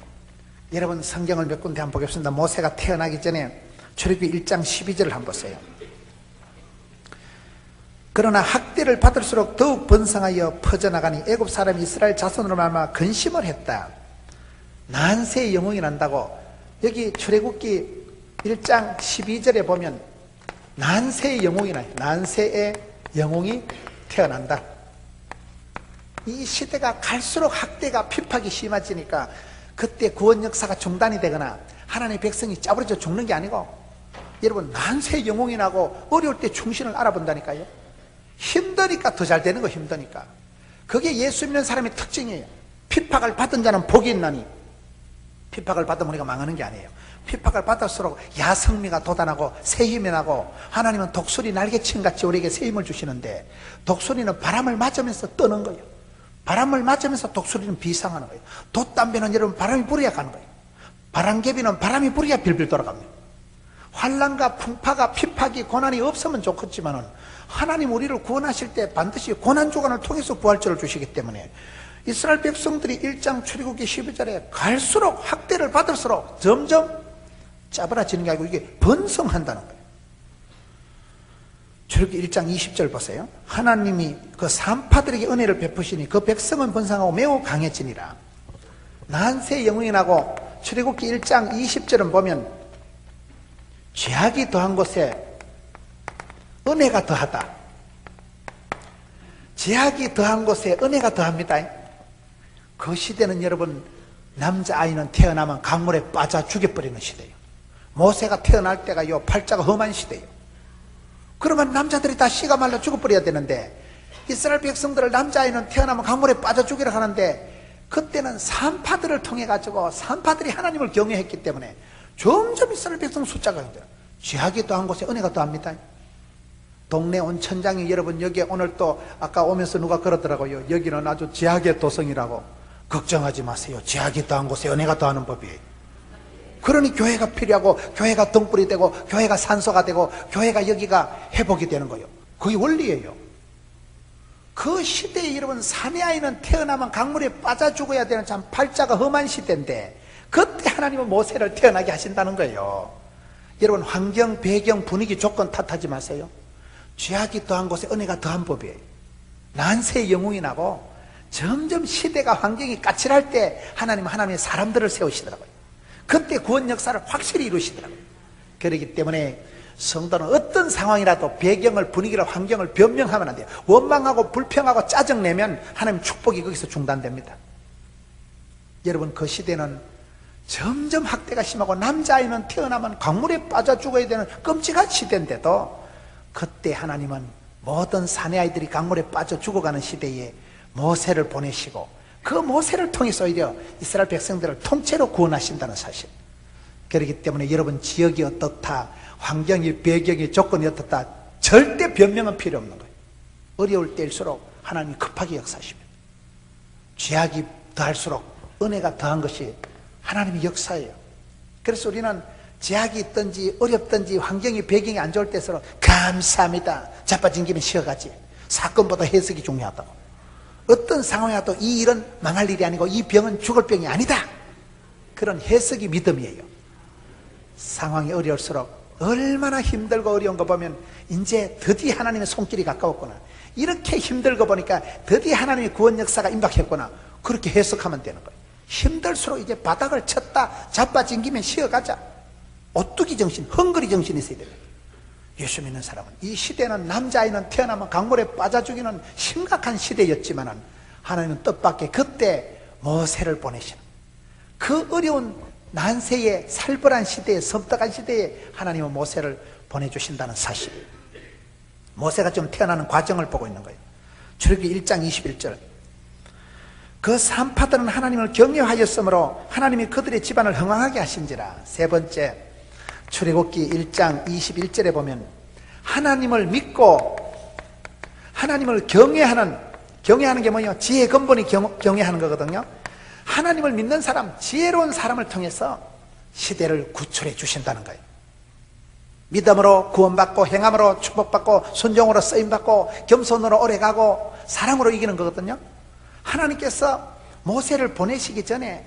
여러분 성경을 몇 군데 한번 보겠습니다. 모세가 태어나기 전에 출애굽기 1장 12절을 한번 보세요. 그러나 학대를 받을수록 더욱 번성하여 퍼져나가니 애굽 사람이 이스라엘 자손으로 말미암아 근심을 했다. 난세의 영웅이 난다고. 여기 출애굽기 1장 12절에 보면 난세의 영웅이 나요. 난세의 영웅이 태어난다. 이 시대가 갈수록 학대가 핍박이 심해지니까 그때 구원 역사가 중단이 되거나 하나님의 백성이 짜부러져 죽는 게 아니고, 여러분 난세의 영웅이 나고 어려울 때 충신을 알아본다니까요. 힘드니까 더 잘 되는 거, 힘드니까. 그게 예수 믿는 사람의 특징이에요. 핍박을 받은 자는 복이 있나니. 핍박을 받으면 우리가 망하는 게 아니에요. 핍박을 받을수록 야성미가 돋아나고 새 힘이 나고, 하나님은 독수리 날개침같이 우리에게 새 힘을 주시는데, 독수리는 바람을 맞으면서 뜨는 거예요. 바람을 맞으면서 독수리는 비상하는 거예요. 돛담배는 여러분 바람이 불어야 가는 거예요. 바람개비는 바람이 불어야 빌빌 돌아갑니다. 환난과 풍파가, 핍박이, 고난이 없으면 좋겠지만은, 하나님 우리를 구원하실 때 반드시 고난주간을 통해서 부활절을 주시기 때문에, 이스라엘 백성들이 1장 출애굽기 12절에 갈수록 학대를 받을수록 점점 짜부라지는 게 아니고 이게 번성한다는 거예요. 출애굽기 1장 20절 보세요. 하나님이 그 산파들에게 은혜를 베푸시니 그 백성은 번성하고 매우 강해지니라. 난세의 영웅이 나고, 출애굽기 1장 20절은 보면 죄악이 더한 곳에 은혜가 더하다. 죄악이 더한 곳에 은혜가 더합니다. 그 시대는 여러분, 남자아이는 태어나면 강물에 빠져 죽여버리는 시대예요. 모세가 태어날 때가요, 팔자가 험한 시대예요. 그러면 남자들이 다 씨가 말라 죽어버려야 되는데, 이스라엘 백성들을 남자아이는 태어나면 강물에 빠져 죽이라 하는데, 그때는 산파들을 통해 가지고 산파들이 하나님을 경외했기 때문에 점점 이스라엘 백성 숫자가 힘들어요. 죄악이 더한 곳에 은혜가 더합니다. 동네 온천장이, 여러분 여기 오늘 또 아까 오면서 누가 그러더라고요. 여기는 아주 죄악의 도성이라고. 걱정하지 마세요. 죄악이 더한 곳에 은혜가 더하는 법이에요. 그러니 교회가 필요하고, 교회가 등불이 되고, 교회가 산소가 되고, 교회가 여기가 회복이 되는 거예요. 그게 원리예요. 그 시대에 여러분, 사내 아이는 태어나면 강물에 빠져 죽어야 되는 참 팔자가 험한 시대인데, 그때 하나님은 모세를 태어나게 하신다는 거예요. 여러분, 환경, 배경, 분위기, 조건 탓하지 마세요. 죄악이 더한 곳에 은혜가 더한 법이에요. 난세의 영웅이 나고, 점점 시대가, 환경이 까칠할 때 하나님은 하나님의 사람들을 세우시더라고요. 그때 구원 역사를 확실히 이루시더라고요. 그렇기 때문에 성도는 어떤 상황이라도 배경을, 분위기를, 환경을 변명하면 안 돼요. 원망하고 불평하고 짜증내면 하나님 축복이 거기서 중단됩니다. 여러분, 그 시대는 점점 학대가 심하고, 남자아이는 태어나면 강물에 빠져 죽어야 되는 끔찍한 시대인데도, 그때 하나님은 모든 사내아이들이 강물에 빠져 죽어가는 시대에 모세를 보내시고, 그 모세를 통해서 오히려 이스라엘 백성들을 통째로 구원하신다는 사실. 그렇기 때문에 여러분, 지역이 어떻다, 환경이, 배경이, 조건이 어떻다, 절대 변명은 필요 없는 거예요. 어려울 때일수록 하나님이 급하게 역사하십니다. 죄악이 더할수록 은혜가 더한 것이 하나님의 역사예요. 그래서 우리는 죄악이 있든지 어렵든지 환경이, 배경이 안 좋을 때일수록 감사합니다, 자빠진 김에 쉬어가지. 사건보다 해석이 중요하다고. 어떤 상황이라도 이 일은 망할 일이 아니고 이 병은 죽을 병이 아니다, 그런 해석이 믿음이에요. 상황이 어려울수록 얼마나 힘들고 어려운 거 보면 이제 드디어 하나님의 손길이 가까웠구나, 이렇게 힘들고 보니까 드디어 하나님의 구원 역사가 임박했구나, 그렇게 해석하면 되는 거예요. 힘들수록 이제 바닥을 쳤다, 자빠진 김에 쉬어가자. 오뚜기 정신, 헝거리 정신이 있어야 돼요. 예수 믿는 사람은. 이 시대는 남자아이는 태어나면 강물에 빠져 죽이는 심각한 시대였지만은, 하나님은 뜻밖의 그때 모세를 보내시는, 그 어려운 난세의 살벌한 시대에, 섬뜩한 시대에 하나님은 모세를 보내주신다는 사실. 모세가 좀 태어나는 과정을 보고 있는 거예요. 출애굽기 1장 21절. 그 산파들은 하나님을 경외하였으므로 하나님이 그들의 집안을 흥왕하게 하신지라. 세 번째, 출애굽기 1장 21절에 보면 하나님을 믿고 하나님을 경외하는 게 뭐예요? 지혜의 근본이 경외하는 거거든요. 하나님을 믿는 사람, 지혜로운 사람을 통해서 시대를 구출해 주신다는 거예요. 믿음으로 구원받고 행함으로 축복받고 순종으로 쓰임받고 겸손으로 오래가고 사랑으로 이기는 거거든요. 하나님께서 모세를 보내시기 전에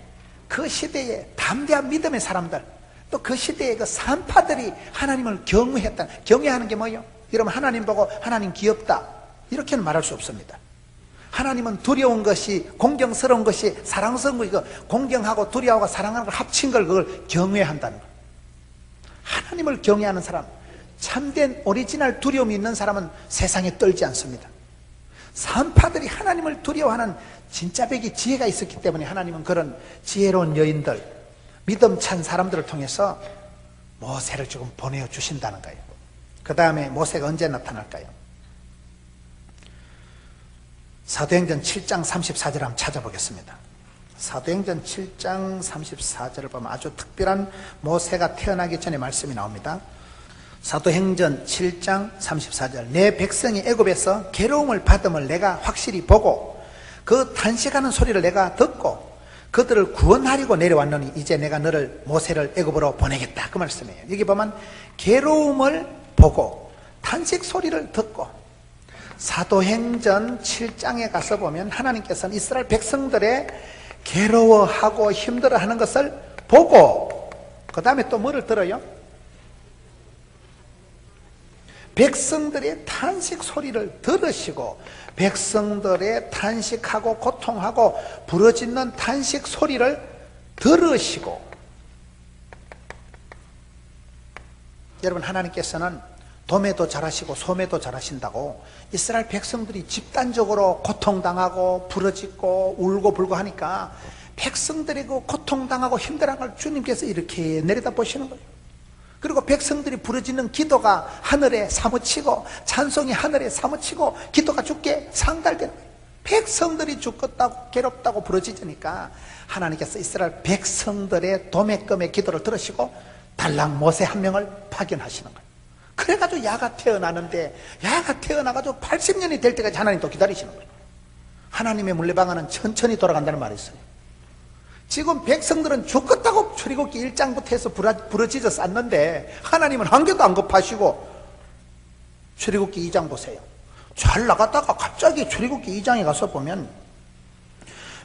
그 시대에 담대한 믿음의 사람들, 또 그 시대의 그 산파들이 하나님을 경외하는 게 뭐예요? 여러분, 하나님 보고 하나님 귀엽다 이렇게는 말할 수 없습니다. 하나님은 두려운 것이, 공경스러운 것이, 사랑스러운 것이, 공경하고 두려워하고 사랑하는 걸 합친 걸, 그걸 경외한다는 거예요. 하나님을 경외하는 사람, 참된 오리지널 두려움이 있는 사람은 세상에 떨지 않습니다. 산파들이 하나님을 두려워하는 진짜 백이 지혜가 있었기 때문에 하나님은 그런 지혜로운 여인들, 믿음 찬 사람들을 통해서 모세를 지금 보내주신다는 거예요. 그 다음에 모세가 언제 나타날까요? 사도행전 7장 34절 한번 찾아보겠습니다. 사도행전 7장 34절을 보면 아주 특별한 모세가 태어나기 전에 말씀이 나옵니다. 사도행전 7장 34절. 내 백성이 애굽에서 괴로움을 받음을 내가 확실히 보고 그 탄식하는 소리를 내가 듣고 그들을 구원하려고 내려왔노니 이제 내가 너를 모세를 애굽으로 보내겠다, 그 말씀이에요. 여기 보면 괴로움을 보고 탄식 소리를 듣고. 사도행전 7장에 가서 보면 하나님께서는 이스라엘 백성들의 괴로워하고 힘들어하는 것을 보고 그 다음에 또 뭐를 들어요? 백성들의 탄식 소리를 들으시고 백성들의 탄식하고 고통하고 부르짖는 탄식 소리를 들으시고. 여러분, 하나님께서는 도매도 잘하시고 소매도 잘하신다고 이스라엘 백성들이 집단적으로 고통당하고 부르짖고 울고 불고 하니까 백성들이 그 고통당하고 힘들어한 걸 주님께서 이렇게 내려다보시는 거예요. 그리고 백성들이 부르짖는 기도가 하늘에 사무치고 찬송이 하늘에 사무치고 기도가 주께 상달되는 거예요. 백성들이 죽겠다고 괴롭다고 부르짖으니까 하나님께서 이스라엘 백성들의 도매금의 기도를 들으시고 달랑 모세 한 명을 파견하시는 거예요. 그래가지고 야가 태어나는데, 야가 태어나가지고 80년이 될 때까지 하나님 또 기다리시는 거예요. 하나님의 물레방아는 천천히 돌아간다는 말이 있어요. 지금 백성들은 죽겠다고 출애굽기 1장부터 해서 부르짖어 쌌는데 하나님은 한 개도 안 급하시고, 출애굽기 2장 보세요. 잘 나가다가 갑자기 출애굽기 2장에 가서 보면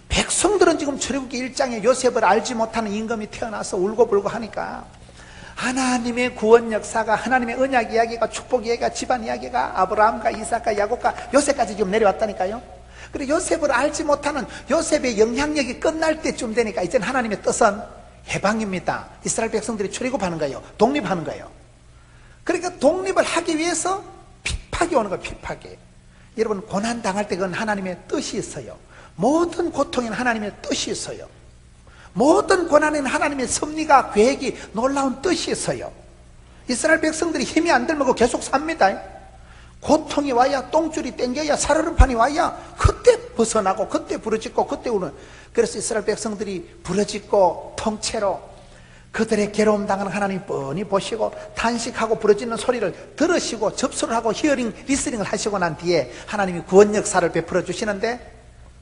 백성들은 지금 출애굽기 1장에 요셉을 알지 못하는 임금이 태어나서 울고불고 하니까 하나님의 구원 역사가, 하나님의 언약 이야기가, 축복 이야기가, 집안 이야기가 아브라함과 이삭과 야곱과 요셉까지 지금 내려왔다니까요. 그리고 요셉을 알지 못하는 요셉의 영향력이 끝날 때쯤 되니까 이제 하나님의 뜻은 해방입니다. 이스라엘 백성들이 출애굽하는 거예요. 독립하는 거예요. 그러니까 독립을 하기 위해서 핍박이 오는 거예요. 핍박이. 여러분, 고난 당할 때 그건 하나님의 뜻이 있어요. 모든 고통에는 하나님의 뜻이 있어요. 모든 고난에는 하나님의 섭리가, 계획이, 놀라운 뜻이 있어요. 이스라엘 백성들이 힘이 안 들면 계속 삽니다. 고통이 와야, 똥줄이 땡겨야, 살얼음판이 와야 그때 벗어나고 그때 부르짖고 그때 우는. 그래서 이스라엘 백성들이 부르짖고 통째로 그들의 괴로움 당하는 하나님 뻔히 보시고 탄식하고 부르짖는 소리를 들으시고 접수를 하고 히어링, 리스닝을 하시고 난 뒤에 하나님이 구원 역사를 베풀어 주시는데,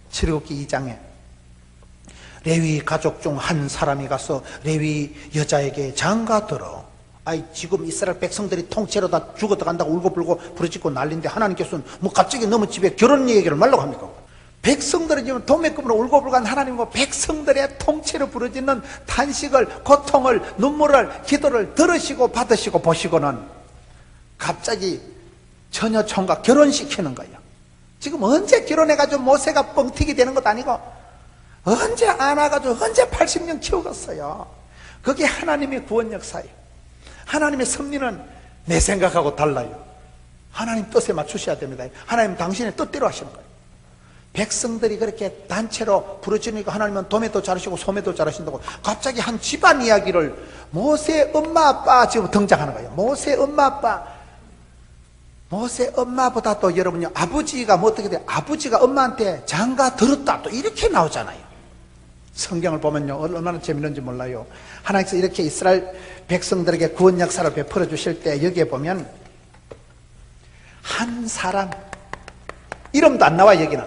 출애굽기 2장에 레위 가족 중 한 사람이 가서 레위 여자에게 장가들어. 아이, 지금 이스라엘 백성들이 통째로 다 죽어들어간다고 울고불고 부르짖고 난리인데 하나님께서는 뭐 갑자기 너무 집에 결혼 얘기를 말라고 합니까? 백성들은 지금 도매금으로 울고불고 한 하나님과 백성들의 통째로 부르짖는 탄식을, 고통을, 눈물을, 기도를 들으시고 받으시고 보시고는 갑자기 처녀 총각 결혼시키는 거예요. 지금 언제 결혼해가지고 모세가 뻥튀기 되는 것도 아니고 언제 안 와가지고 언제 80년 키우겠어요. 그게 하나님의 구원 역사예요. 하나님의 섭리는 내 생각하고 달라요. 하나님 뜻에 맞추셔야 됩니다. 하나님 당신의 뜻대로 하시는 거예요. 백성들이 그렇게 단체로 부르짖으니까 하나님은 도매도 잘하시고 소매도 잘하신다고 갑자기 한 집안 이야기를, 모세 엄마 아빠 지금 등장하는 거예요. 모세 엄마 아빠 모세 엄마보다 또 여러분요, 아버지가 뭐 어떻게 돼요? 아버지가 엄마한테 장가 들었다. 또 이렇게 나오잖아요. 성경을 보면요, 얼마나 재밌는지 몰라요. 하나님께서 이렇게 이스라엘 백성들에게 구원 역사를 베풀어 주실 때 여기에 보면 한 사람, 이름도 안 나와 여기는.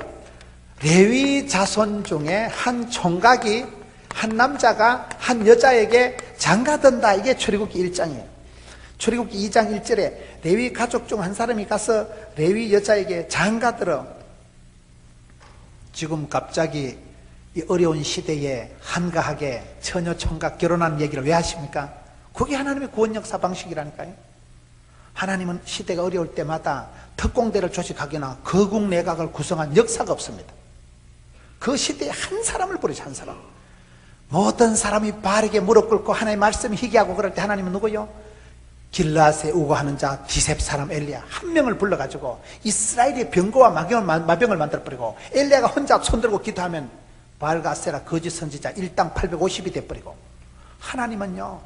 레위 자손 중에 한 총각이 한 남자가 한 여자에게 장가든다. 이게 출애굽기 1장이에요. 출애굽기 2장 1절에 레위 가족 중 한 사람이 가서 레위 여자에게 장가들어. 지금 갑자기 이 어려운 시대에 한가하게 처녀 총각 결혼하는 얘기를 왜 하십니까? 그게 하나님의 구원 역사 방식이라니까요. 하나님은 시대가 어려울 때마다 특공대를 조직하거나 거국 내각을 구성한 역사가 없습니다. 그 시대에 한 사람을 부르죠. 한 사람. 모든 사람이 바르게 무릎 꿇고 하나님의 말씀 희귀하고 그럴 때 하나님은 누구요? 길라앗에 우거하는 자 디셉 사람 엘리야 한 명을 불러가지고 이스라엘의 병거와 마병을 만들어버리고, 엘리야가 혼자 손들고 기도하면 바알과 아세라 거짓 선지자 일당 850이 돼버리고, 하나님은요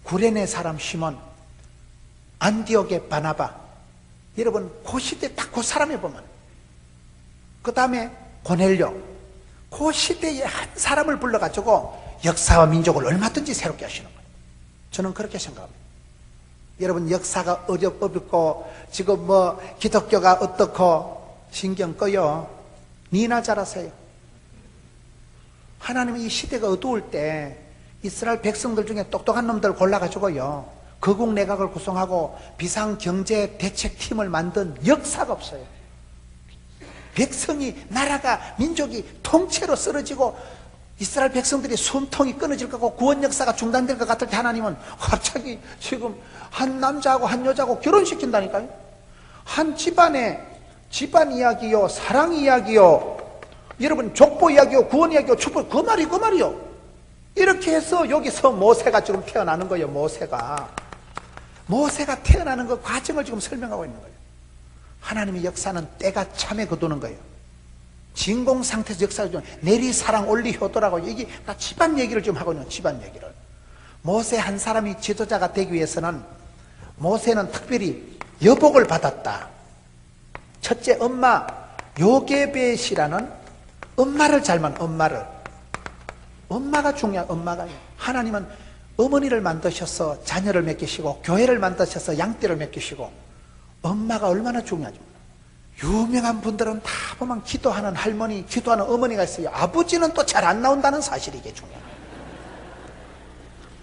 구레네 사람 시몬, 안디옥의 바나바, 여러분 그 시대 딱 그 사람에 보면, 그 다음에 고넬료, 그 시대에 한 사람을 불러가지고 역사와 민족을 얼마든지 새롭게 하시는 거예요. 저는 그렇게 생각합니다. 여러분 역사가 어렵고 지금 뭐 기독교가 어떻고 신경 꺼요. 니나 잘하세요. 하나님이 이 시대가 어두울 때 이스라엘 백성들 중에 똑똑한 놈들 골라가지고요 거국 내각을 구성하고 비상경제대책팀을 만든 역사가 없어요. 백성이, 나라가, 민족이 통째로 쓰러지고 이스라엘 백성들이 숨통이 끊어질 것 같고 구원 역사가 중단될 것 같을 때 하나님은 갑자기 지금 한 남자하고 한 여자하고 결혼시킨다니까요. 한 집안의 집안 이야기요, 사랑 이야기요, 여러분 족보 이야기요, 구원 이야기요, 축복, 그 말이요. 이렇게 해서 여기서 모세가 지금 태어나는 거예요. 모세가 태어나는 그 과정을 지금 설명하고 있는 거예요. 하나님의 역사는 때가 참에 거두는 거예요. 진공 상태에서 역사를 좀 내리 사랑 올리 효도라고, 이게 다 집안 얘기를 좀 하고 있는, 집안 얘기를. 모세 한 사람이 지도자가 되기 위해서는 모세는 특별히 여복을 받았다. 첫째, 엄마 요게벳이라는 엄마를 잘만, 엄마가 중요한, 엄마가요. 하나님은 어머니를 만드셔서 자녀를 맡기시고 교회를 만드셔서 양떼를 맡기시고, 엄마가 얼마나 중요하죠. 유명한 분들은 다 보면 기도하는 할머니, 기도하는 어머니가 있어요. 아버지는 또 잘 안 나온다는 사실이 이게 중요해요.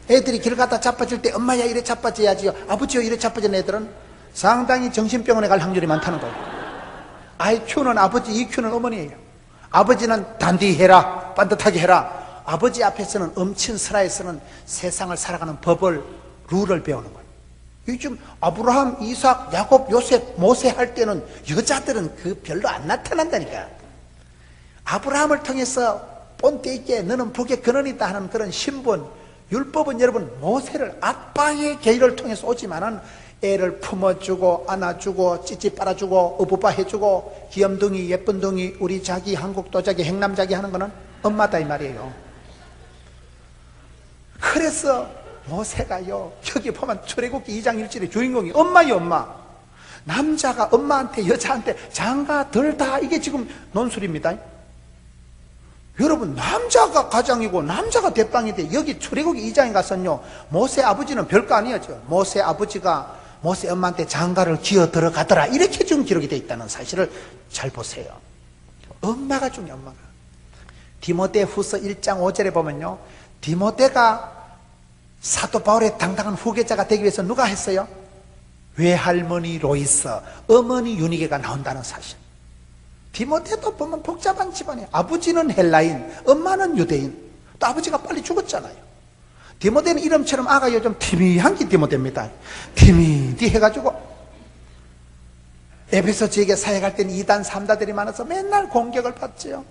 애들이 길 가다 자빠질 때 엄마야 이래 자빠져야지요, 아버지요 이래 자빠진 애들은 상당히 정신병원에 갈 확률이 많다는 거예요. IQ는 아버지, EQ는 어머니예요. 아버지는 단디해라, 반듯하게 해라. 아버지 앞에서는 엄친 스라에서는 세상을 살아가는 법을, 룰을 배우는 거예요. 요즘 아브라함, 이삭, 야곱, 요셉, 모세 할 때는 여자들은 그 별로 안 나타난다니까. 아브라함을 통해서 본때 있게 너는 복의 근원이다 하는 그런 신분, 율법은 여러분 모세를, 아빠의 계율을 통해서 오지만은 애를 품어주고 안아주고 찌찌 빨아주고 어부바 해주고 귀염둥이 예쁜둥이 우리 자기 한국 도자기 행남자기 하는 거는 엄마다 이 말이에요. 그래서 모세가요 여기 보면 출애굽기 2장 1절에 주인공이 엄마요, 엄마. 남자가 엄마한테 여자한테 장가 들다, 이게 지금 논술입니다. 여러분 남자가 가장이고 남자가 대빵인데 여기 출애굽기 2장에 가서는요 모세 아버지는 별거 아니었죠. 모세 아버지가 모세 엄마한테 장가를 기어 들어가더라, 이렇게 지금 기록이 되어 있다는 사실을 잘 보세요. 엄마가 중요해. 엄마가. 디모데 후서 1장 5절에 보면요 디모데가 사도 바울의 당당한 후계자가 되기 위해서 누가 했어요? 외할머니 로이스, 어머니 유니게가 나온다는 사실. 디모데도 보면 복잡한 집안이에요. 아버지는 헬라인, 엄마는 유대인. 또 아버지가 빨리 죽었잖아요. 디모데는 이름처럼 아가 요즘 티미한 게 디모데입니다. 티미디 해가지고 에베소 지역에 사역할 때는 2단 3다들이 많아서 맨날 공격을 받지요.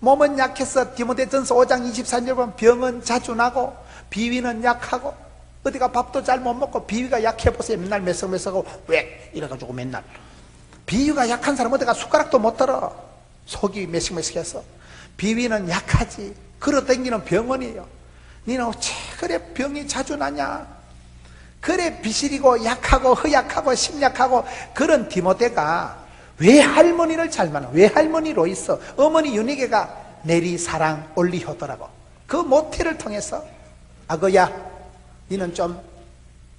몸은 약해서 디모데전서 5장 24절 보면 병은 자주 나고 비위는 약하고, 어디가 밥도 잘 못 먹고 비위가 약해 보세요. 맨날 메석메석하고 왜 이래가지고 맨날 비위가 약한 사람 어디가 숟가락도 못 들어. 속이 메석메석해서 비위는 약하지. 걸어다니는 병원이에요. 니는 왜 그래 병이 자주 나냐? 그래 비실이고 약하고 허약하고 심약하고 그런 디모데가 외할머니를 잘 만나, 외할머니 로이스, 어머니 유니게가 내리 사랑 올리효더라고. 그 모태를 통해서 아거야 너는 좀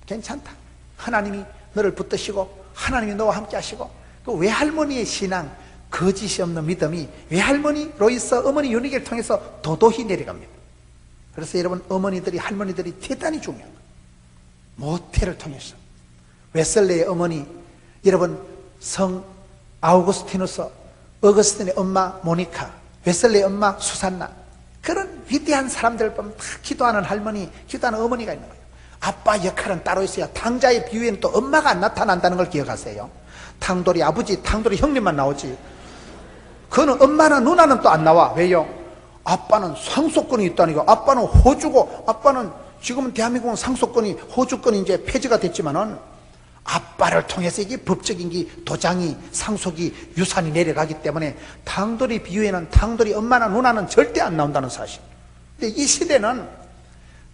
괜찮다, 하나님이 너를 붙드시고 하나님이 너와 함께 하시고, 그 외할머니의 신앙, 거짓이 없는 믿음이 외할머니 로이스, 어머니 유니게를 통해서 도도히 내려갑니다. 그래서 여러분, 어머니들이, 할머니들이 대단히 중요한 거예요. 모태를 통해서. 웨슬레의 어머니, 여러분, 성 아우구스티누스, 어거스틴의 엄마 모니카, 웨슬레의 엄마 수산나, 그런 위대한 사람들 보면 다 기도하는 할머니, 기도하는 어머니가 있는 거예요. 아빠 역할은 따로 있어요. 탕자의 비유에는 또 엄마가 안 나타난다는 걸 기억하세요. 탕돌이 아버지, 탕돌이 형님만 나오지, 그는 엄마나 누나는 또 안 나와. 왜요? 아빠는 상속권이 있다니까. 아빠는 호주고, 아빠는 지금은 대한민국은 상속권이, 호주권이 이제 폐지가 됐지만은 아빠를 통해서 이게 법적인 게 도장이, 상속이, 유산이 내려가기 때문에 탕돌이 비유에는 탕돌이 엄마나 누나는 절대 안 나온다는 사실. 근데 이 시대는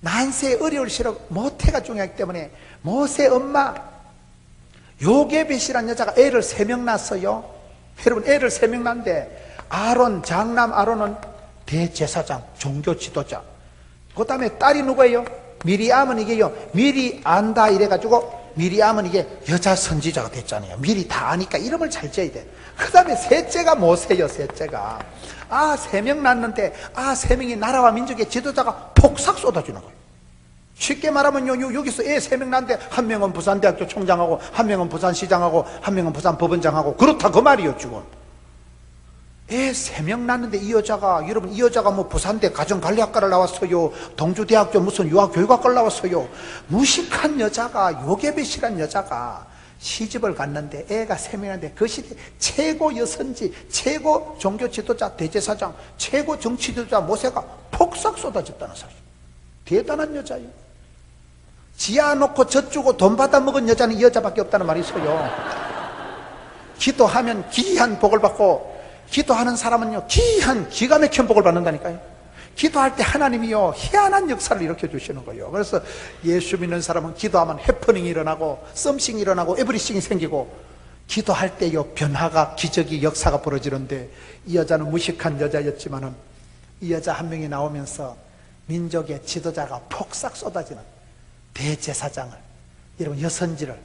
난세에 어려울수록 모태가 중요하기 때문에 모세 엄마 요게벳이라는 여자가 애를 3명 낳았어요. 여러분, 애를 3명 낳는데 아론, 장남 아론은 대제사장, 종교 지도자. 그 다음에 딸이 누구예요? 미리암은 이게요, 미리 안다 이래가지고 미리암은 이게 여자 선지자가 됐잖아요. 미리 다 아니까 이름을 잘 지어야 돼. 그 다음에 셋째가 모세요. 셋째가 3명 낳았는데 3명이 나라와 민족의 지도자가 폭삭 쏟아지는 거예요. 쉽게 말하면요, 여기서 애 3명 낳는데 한 명은 부산대학교 총장하고 한 명은 부산시장하고 한 명은 부산법원장하고 그렇다 그 말이에요. 지금 애 3명 낳는데 이 여자가, 여러분, 이 여자가 뭐 부산대 가정관리학과를 나왔어요, 동주대학교 무슨 유아교육학과를 나왔어요. 무식한 여자가, 요게벳이란 여자가 시집을 갔는데 애가 3명인데 그 시대 최고 여선지, 최고 종교 지도자, 대제사장, 최고 정치 지도자 모세가 폭삭 쏟아졌다는 사실. 대단한 여자예요. 지하 놓고 젖주고 돈 받아 먹은 여자는 이 여자밖에 없다는 말이 있어요. 기도하면 기이한 복을 받고, 기도하는 사람은요, 기가 막힌 복을 받는다니까요. 기도할 때 하나님이요, 희한한 역사를 일으켜 주시는 거예요. 그래서 예수 믿는 사람은 기도하면 해프닝이 일어나고, 썸씽이 일어나고, 에브리싱이 생기고, 기도할 때요, 변화가, 기적이, 역사가 벌어지는데, 이 여자는 무식한 여자였지만은, 이 여자 한 명이 나오면서 민족의 지도자가 폭삭 쏟아지는 대제사장을, 여러분, 여선지를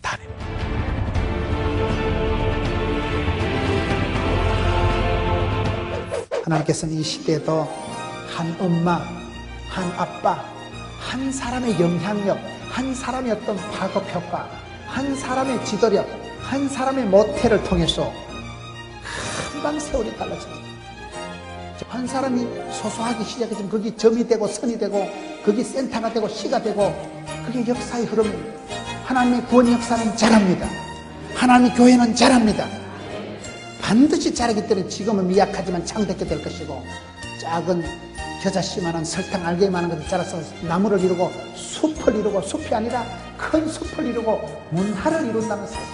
다 냅니다. 하나님께서는 이 시대에도 한 엄마, 한 아빠, 한 사람의 영향력, 한 사람의 어떤 파급효과, 한 사람의 지도력, 한 사람의 모태를 통해서 금방 세월이 달라집니다. 한 사람이 소소하기 시작해지면 거기 점이 되고 선이 되고 거기 센터가 되고 시가 되고, 그게 역사의 흐름입니다. 하나님의 구원 역사는 잘합니다. 하나님의 교회는 잘합니다. 반드시 자라기 때문에 지금은 미약하지만 창대하게 될 것이고, 작은 겨자씨만한 설탕 알갱이만한 것을 자라서 나무를 이루고 숲을 이루고, 숲이 아니라 큰 숲을 이루고 문화를 이룬다는 사실.